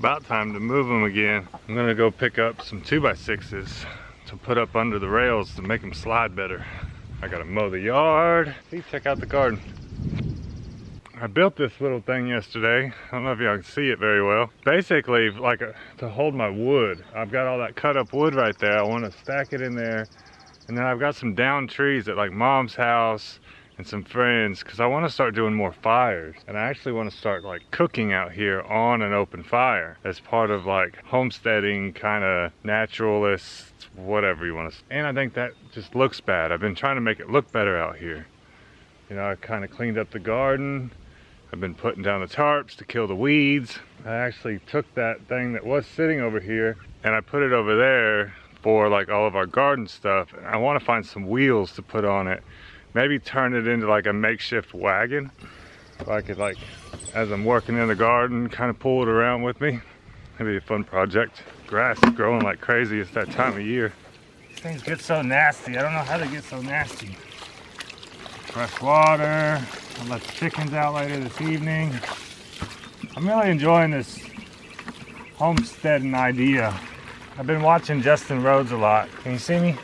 About time to move them again. I'm gonna go pick up some 2x6s to put up under the rails to make them slide better. I gotta mow the yard. See, check out the garden. I built this little thing yesterday. I don't know if y'all can see it very well. Basically, to hold my wood. I've got all that cut up wood right there. I want to stack it in there. And then I've got some down trees at like Mom's house and some friends, because I want to start doing more fires. And I actually want to start like cooking out here on an open fire as part of like homesteading, kind of naturalist, whatever you want to say. And I think that just looks bad. I've been trying to make it look better out here. You know, I kind of cleaned up the garden. I've been putting down the tarps to kill the weeds. I actually took that thing that was sitting over here and I put it over there for like all of our garden stuff. And I want to find some wheels to put on it. Maybe turn it into like a makeshift wagon. So I could, like, as I'm working in the garden, kind of pull it around with me. That'd be a fun project. Grass is growing like crazy. It's that time of year. These things get so nasty. I don't know how they get so nasty. Fresh water. I'll let the chickens out later this evening. I'm really enjoying this homesteading idea. I've been watching Justin Rhodes a lot. Can you see me?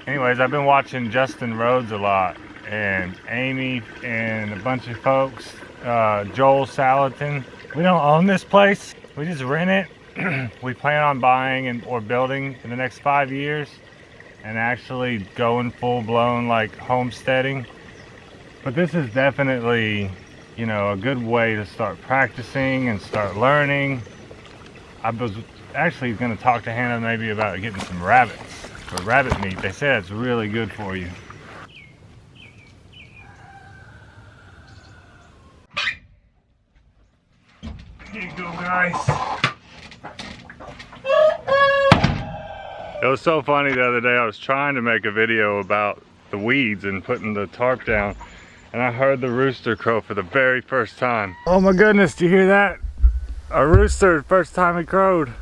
Anyways, I've been watching Justin Rhodes a lot, and Amy and a bunch of folks, Joel Salatin. We don't own this place. We just rent it. We plan on buying or building in the next 5 years and actually going full-blown like homesteading. But this is definitely, you know, a good way to start practicing and start learning. I was actually going to talk to Hannah maybe about getting some rabbits or rabbit meat. They say it's really good for you. Here you go, guys. It was so funny the other day. I was trying to make a video about the weeds and putting the tarp down, and I heard the rooster crow for the very first time. Oh my goodness, do you hear that? A rooster, first time it crowed.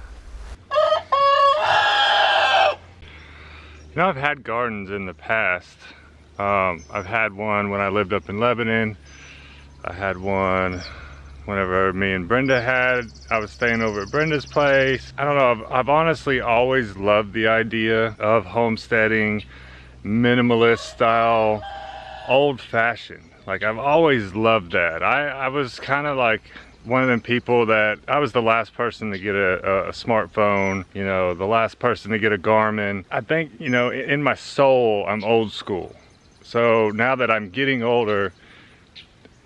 You know, I've had gardens in the past. I've had one when I lived up in Lebanon. I had one whenever me and Brenda I was staying over at Brenda's place. I don't know, I've honestly always loved the idea of homesteading, minimalist style, old-fashioned. Like, I've always loved that. I was kind of like one of them people that I was the last person to get a smartphone, you know, the last person to get a Garmin. I think, you know, in my soul, I'm old school. So now that I'm getting older,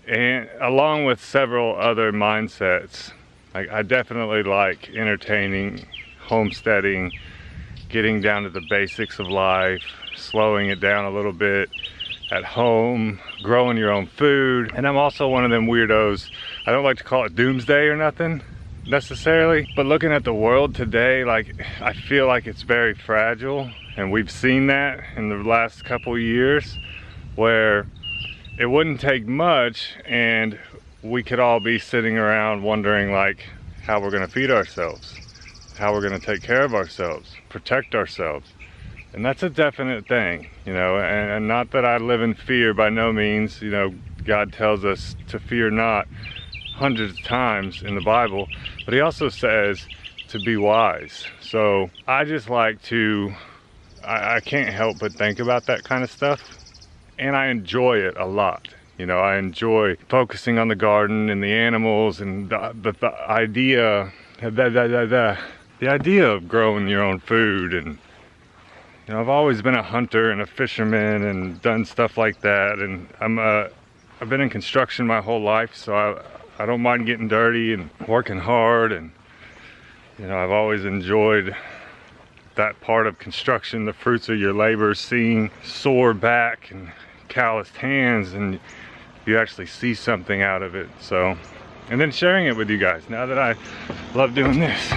and along with several other mindsets, I definitely like entertaining, homesteading, getting down to the basics of life, slowing it down a little bit at home, growing your own food. And I'm also one of them weirdos. I don't like to call it doomsday or nothing necessarily, but looking at the world today, like, I feel like it's very fragile, and we've seen that in the last couple of years, where it wouldn't take much and we could all be sitting around wondering like how we're going to feed ourselves, how we're going to take care of ourselves, protect ourselves. And that's a definite thing, you know, and not that I live in fear, by no means. You know, God tells us to fear not hundreds of times in the Bible, but he also says to be wise. So I just like to, I can't help but think about that kind of stuff, and I enjoy it a lot. You know, I enjoy focusing on the garden and the animals and the idea, the idea of growing your own food. And you know, I've always been a hunter and a fisherman and done stuff like that. And I've been in construction my whole life, so I don't mind getting dirty and working hard. And you know, I've always enjoyed that part of construction, the fruits of your labor, seeing sore back and calloused hands, and you actually see something out of it. So, and then sharing it with you guys, now that I love doing this.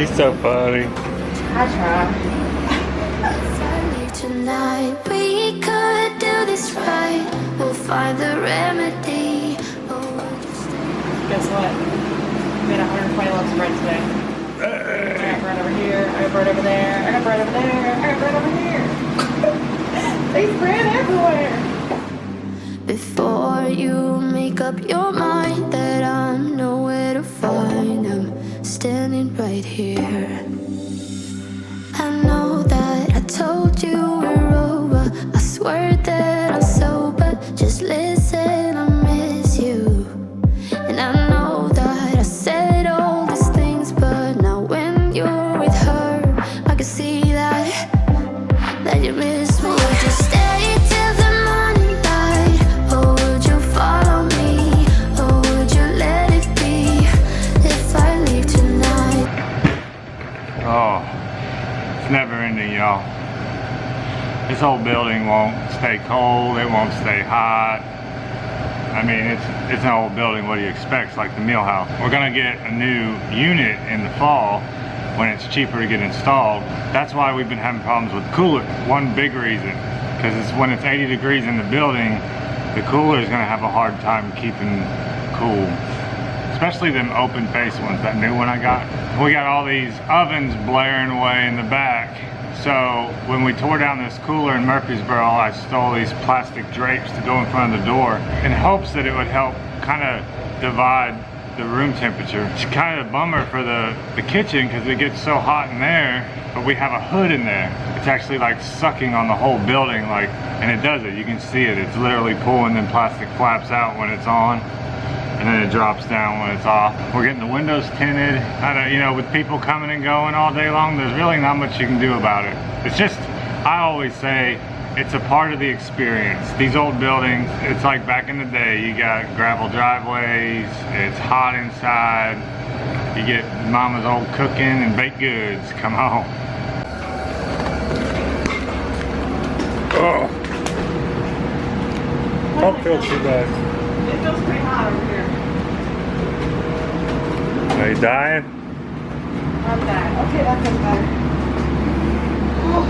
He's so funny. I try. Tonight we could do this right. We'll find the remedy. Guess what? We had 120 loaves of bread today. I got bread over here. I got bread over there. I got bread over there. I got bread over here. There's bread everywhere. Before you make up your mind that I'm nowhere to find, I'm standing right here. I know that I told you we're over. I swear that I'm sober. Just listen, I miss you. And I know that I said all these things, but now when you're with her, I can see that you miss me. Would you stay till the morning light, or would you follow me, or would you let it be if I leave tonight? Oh, it's never ending, y'all. This whole building won't stay cold, it won't stay hot. I mean, it's an old building, what do you expect? It's like the meal house. We're gonna get a new unit in the fall when it's cheaper to get installed. That's why we've been having problems with the cooler. One big reason, because it's when it's 80 degrees in the building, the cooler is gonna have a hard time keeping cool. Especially them open face ones, that new one I got. We got all these ovens blaring away in the back. So when we tore down this cooler in Murfreesboro, I stole these plastic drapes to go in front of the door in hopes that it would help kind of divide the room temperature. It's kind of a bummer for the kitchen because it gets so hot in there, but we have a hood in there. It's actually like sucking on the whole building, like, and it does it. You can see it. It's literally pulling them plastic flaps out when it's on, and then it drops down when it's off. We're getting the windows tinted. I don't, you know, with people coming and going all day long, there's really not much you can do about it. It's just, I always say, it's a part of the experience. These old buildings, it's like back in the day, you got gravel driveways, it's hot inside, you get mama's old cooking and baked goods, come on. Oh, don't feel too bad. It feels pretty hot over here. Are you dying? I'm dying. Okay, that feels better. Oh,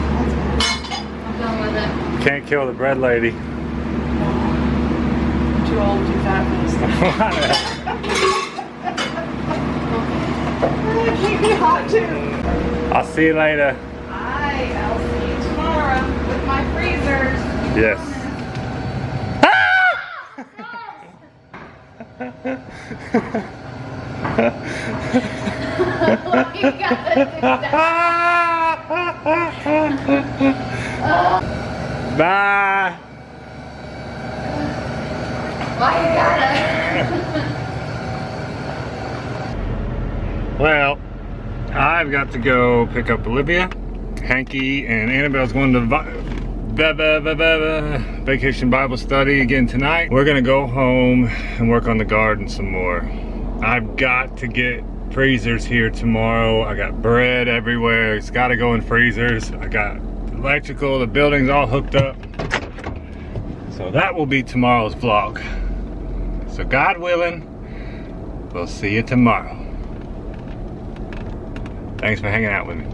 that's better. I'm done with it. Can't kill the bread lady. I'm too old, too fat for this stuff. It keep me hot too. I'll see you later. I'll see you tomorrow with my freezers. Yes. You gotta do that. Bye. Why you gotta? Well, I've got to go pick up Olivia. Hanky and Annabelle's going to vacation Bible study again tonight. We're gonna go home and work on the garden some more. I've got to get freezers here tomorrow. I got bread everywhere. It's got to go in freezers. I got electrical, the building's all hooked up. So that will be tomorrow's vlog. So God willing, we'll see you tomorrow. Thanks for hanging out with me.